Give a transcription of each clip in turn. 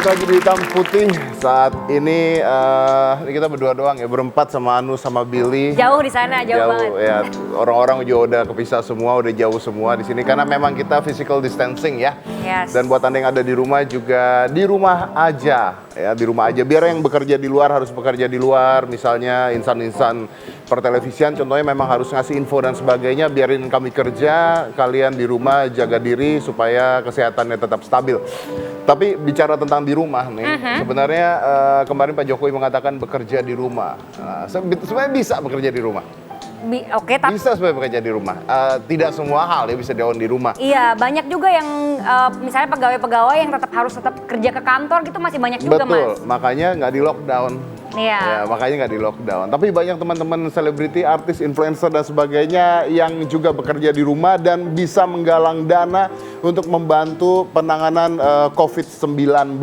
balik lagi di Hitam Putih. Saat ini kita berdua doang ya, berempat sama Anu sama Billy. Jauh di sana, jauh banget. Ya, orang-orang juga udah kepisah semua, udah jauh semua di sini karena memang kita physical distancing ya. Yes. Dan buat Anda yang ada di rumah juga di rumah aja ya, di rumah aja. Biar yang bekerja di luar harus bekerja di luar, misalnya insan-insan pertelevisian contohnya memang harus ngasih info dan sebagainya. Biarin kami kerja, kalian di rumah jaga diri supaya kesehatannya tetap stabil. Tapi bicara tentang di rumah nih, sebenarnya kemarin Pak Jokowi mengatakan bekerja di rumah. Sebenarnya bisa bekerja di rumah. Oke, tapi Bisa sebenarnya bekerja di rumah. Tidak semua hal ya bisa dilakukan di rumah. iya, banyak juga yang misalnya pegawai-pegawai yang harus tetap kerja ke kantor gitu masih banyak juga, Betul, Mas. makanya nggak di lockdown. Iya. Ya, makanya nggak di lockdown. Tapi banyak teman-teman selebriti, artis, influencer dan sebagainya yang juga bekerja di rumah dan bisa menggalang dana untuk membantu penanganan COVID-19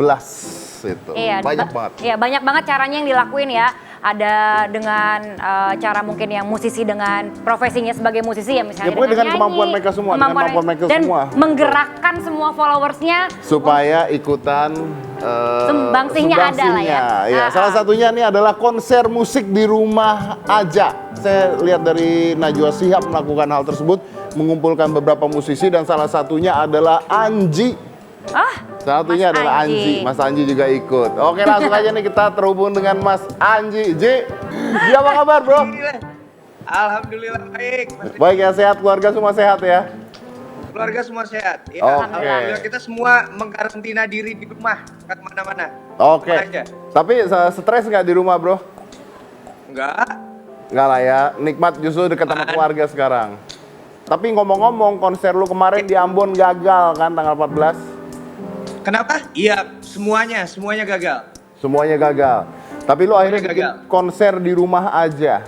itu. Iya, Banyak banget. Iya, banyak banget caranya yang dilakuin ya. Ada dengan cara mungkin yang musisi dengan profesinya sebagai musisi ya misalnya Ya, pokoknya dengan nyanyi, kemampuan mereka semua, dengan kemampuan mereka dan semua. menggerakkan semua followersnya Supaya ikutan Sumbangsihnya ada lah ya. Ya, salah satunya nih adalah konser musik di rumah aja. Saya lihat dari Najwa Shihab melakukan hal tersebut, mengumpulkan beberapa musisi dan salah satunya adalah Anji. Salah satunya Mas adalah Anji. Mas Anji juga ikut. Oke, langsung aja nih kita terhubung dengan Mas Anji. Ji, apa kabar, Bro? Alhamdulillah baik. Baik ya, sehat, keluarga semua sehat ya? Keluarga semua sehat. Ya, Oke. Alhamdulillah kita semua mengkarantina diri di rumah, bukan kemana-mana. Oke. Rumah aja. Tapi stres nggak di rumah, Bro? Enggak. Nggak lah ya, nikmat justru dekat sama keluarga sekarang. Tapi ngomong-ngomong, konser lu kemarin di Ambon gagal kan tanggal 14? Kenapa? Iya, semuanya gagal. Semuanya gagal. Tapi lu akhirnya bikin gagal. konser di rumah aja.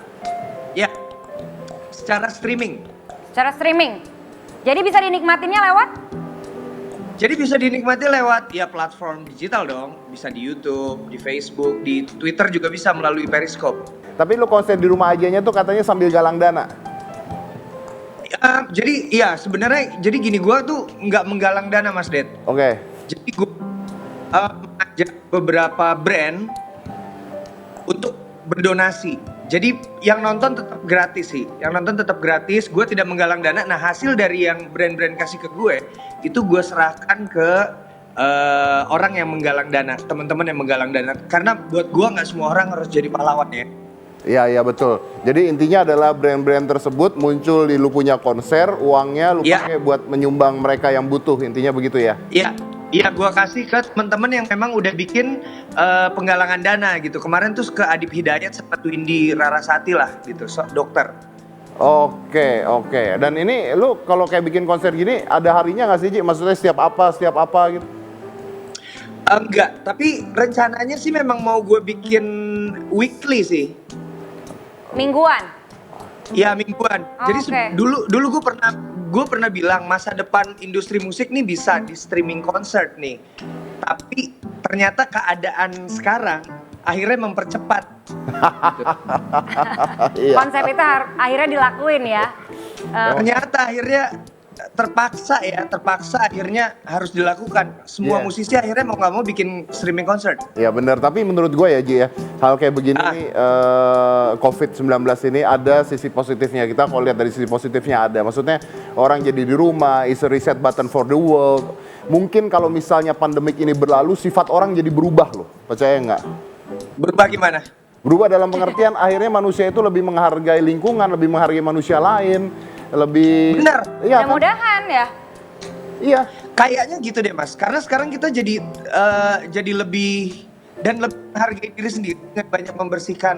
Ya. Secara streaming. Secara streaming. Jadi bisa dinikmatinnya lewat? Jadi bisa dinikmati lewat ya platform digital dong. Bisa di YouTube, di Facebook, di Twitter juga bisa melalui Periscope. Tapi lu konser di rumah ajanya tuh katanya sambil galang dana. Ya, jadi iya sebenarnya jadi gini gua tuh nggak menggalang dana Mas Ded. Oke. Jadi gue mengajak beberapa brand untuk berdonasi. Jadi yang nonton tetap gratis sih. Yang nonton tetap gratis. Gue tidak menggalang dana. Nah hasil dari yang brand-brand kasih ke gue itu gue serahkan ke orang yang menggalang dana, teman-teman yang menggalang dana. Karena buat gue nggak semua orang harus jadi pahlawan ya. Iya betul. Jadi intinya adalah brand-brand tersebut muncul di lu punya konser, uangnya lu pakai buat menyumbang mereka yang butuh. Intinya begitu ya? Iya, gue kasih ke teman-teman yang memang udah bikin penggalangan dana gitu. Kemarin tuh ke Adip Hidayat sama Windy Rarasati lah gitu, dokter. Oke. Dan ini lu kalau kayak bikin konser gini ada harinya nggak sih, Ji? Maksudnya setiap apa gitu? Enggak, tapi rencananya sih memang mau gue bikin weekly sih. Mingguan. Ya mingguan. Jadi Oke. dulu gue pernah bilang masa depan industri musik nih bisa di streaming concert nih. Tapi ternyata keadaan sekarang akhirnya mempercepat. Iya. Konsep itu akhirnya dilakuin ya. Ternyata akhirnya terpaksa akhirnya harus dilakukan. Semua Iya. musisi akhirnya mau nggak mau bikin streaming concert. Ya benar, tapi menurut gue ya Ji ya, hal kayak begini nih, COVID-19 ini ada sisi positifnya. Kita kalau lihat dari sisi positifnya ada. Maksudnya orang jadi di rumah, is a reset button for the world. Mungkin kalau misalnya pandemik ini berlalu, sifat orang jadi berubah loh. Percaya nggak? Berubah gimana? Berubah dalam pengertian akhirnya manusia itu lebih menghargai lingkungan, lebih menghargai manusia lain, lebih... Benar. Iya kan? Mudah-mudahan ya. Iya. Kayaknya gitu deh Mas, karena sekarang kita jadi lebih dan lebih menghargai diri sendiri dengan banyak membersihkan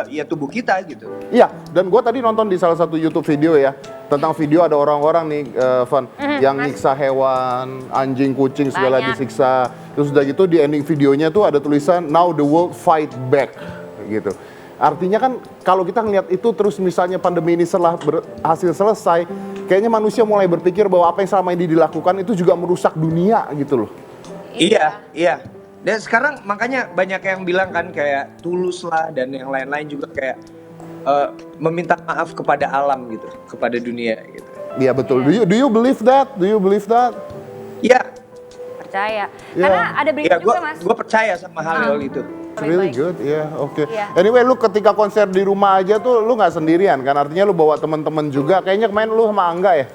ya tubuh kita gitu. Iya, dan gue tadi nonton di salah satu YouTube video ya, tentang video ada orang-orang nih, Van, yang nyiksa hewan, anjing, kucing, segala Banyak. disiksa. Terus udah gitu di ending videonya tuh ada tulisan, now the world fight back, gitu. Artinya kan kalau kita ngelihat itu terus misalnya pandemi ini setelah berhasil selesai, kayaknya manusia mulai berpikir bahwa apa yang selama ini dilakukan itu juga merusak dunia gitu loh. Iya. Dan sekarang makanya banyak yang bilang kan kayak Tulus lah dan yang lain-lain juga kayak meminta maaf kepada alam gitu, kepada dunia gitu. Iya betul. Do you believe that? Do you believe that? Ya, I percaya. Yeah. Karena ada berita Ya, juga Mas. gue percaya sama hal itu. It's really Baik. good, ya, oke. Iya. Anyway, lu ketika konser di rumah aja tuh lu nggak sendirian kan? Artinya lu bawa teman-teman juga. Kayaknya kemarin lu sama Angga ya?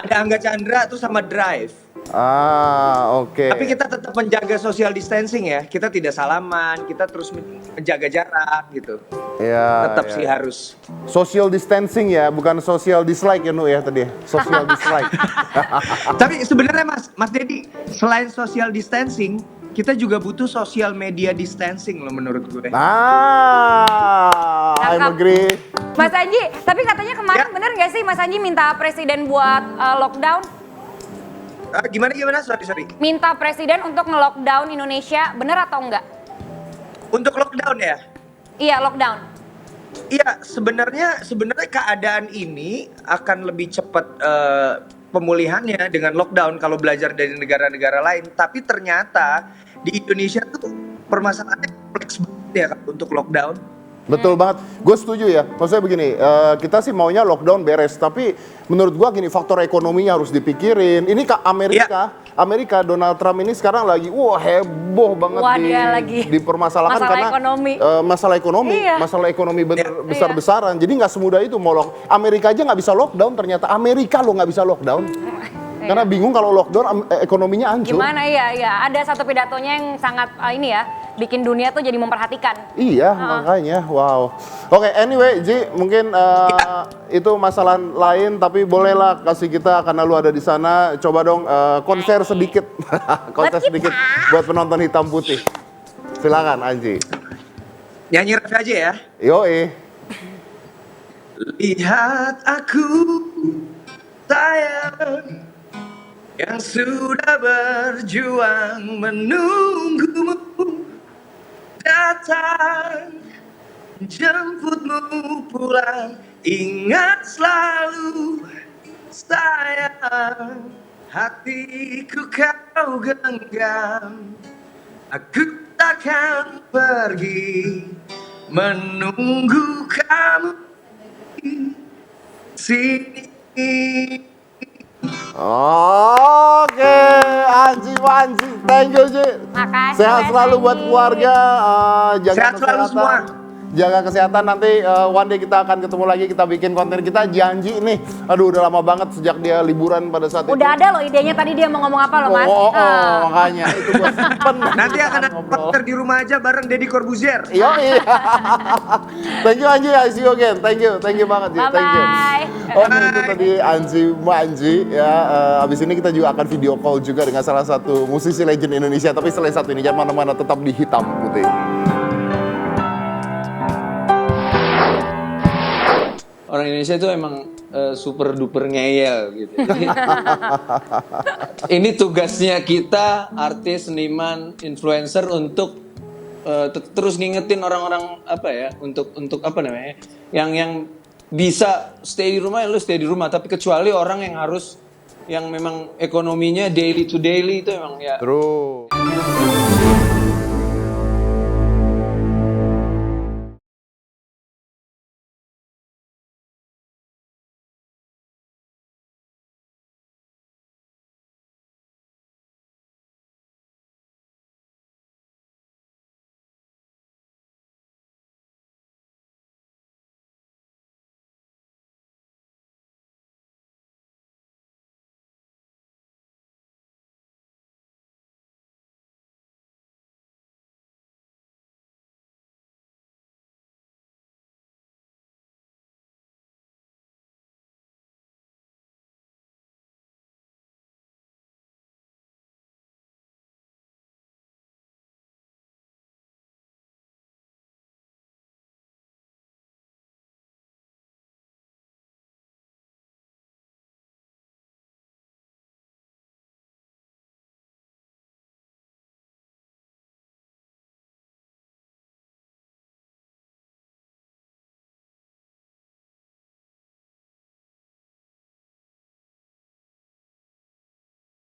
Ada Angga Chandra tuh sama Drive. Ah, oke. Tapi kita tetap menjaga social distancing ya. Kita tidak salaman, kita terus menjaga jarak gitu. Ya, Tetap ya. sih harus. Social distancing ya, bukan social dislike ya Nu ya tadi. Social dislike. Tapi sebenarnya Mas Dedi, selain social distancing, kita juga butuh social media distancing loh menurut gue. Ah, I Cakep. agree. Mas Anji, tapi katanya kemarin Ya. bener nggak sih Mas Anji minta presiden buat lockdown? Gimana? Sorry. Minta presiden untuk nge-lockdown Indonesia, bener atau enggak? Untuk lockdown ya? Iya, lockdown. Iya, sebenarnya keadaan ini akan lebih cepat pemulihannya dengan lockdown kalau belajar dari negara-negara lain. Tapi ternyata di Indonesia tuh permasalahannya kompleks banget ya Kak, untuk lockdown. Betul banget, gue setuju ya. Maksudnya begini, kita sih maunya lockdown beres, tapi menurut gue gini, faktor ekonominya harus dipikirin. Ini Amerika, Donald Trump ini sekarang lagi, wah heboh banget Wah, dia lagi dipermasalahkan masalah karena ekonomi. Masalah ekonomi besar-besaran. Jadi nggak semudah itu mau Amerika aja nggak bisa lockdown, ternyata Amerika lo nggak bisa lockdown. Karena bingung kalau lockdown ekonominya hancur. Gimana ya, ada satu pidatonya yang sangat ini ya, bikin dunia tuh jadi memperhatikan. Iya, makanya, wow. Oke, anyway, Ji, mungkin itu masalah lain, tapi bolehlah kasih kita karena lu ada di sana. Coba dong konser sedikit, konser sedikit buat penonton hitam putih. Silakan, Anji. Nyanyi ref aja ya. Yoi. Lihat aku sayang yang sudah berjuang menunggumu datang jemputmu pulang, ingat selalu sayang, hatiku kau genggam, aku takkan pergi menunggu kamu di sini. Oke, Anji Manji, thank you Ji. Makasih, Sehat Mas selalu buat Anji. keluarga, jaga Sehat selalu kesehatan. semua. Jaga kesehatan, nanti one day kita akan ketemu lagi, kita bikin konten, kita janji nih. Aduh, udah lama banget sejak dia liburan pada saat itu. Udah ada loh idenya, tadi dia mau ngomong apa loh Mas? Makanya itu gue simpen. Nanti akan ada Ngobrol. konser di rumah aja bareng Deddy Corbuzier. Iya. Thank you Anji, I see you again. Thank you banget Ji. Thank you. Bye-bye. Oke, itu tadi Anji Manji ya. Abis ini kita juga akan video call juga dengan salah satu musisi legend Indonesia. Tapi selain satu ini jangan mana-mana, tetap di Hitam Putih. Orang Indonesia itu emang super duper ngeyel gitu. Jadi, ini tugasnya kita artis, seniman, influencer untuk terus ngingetin orang-orang apa ya, untuk apa namanya, yang bisa stay di rumah ya lu stay di rumah, tapi kecuali orang yang memang ekonominya daily to daily itu emang ya. Terus.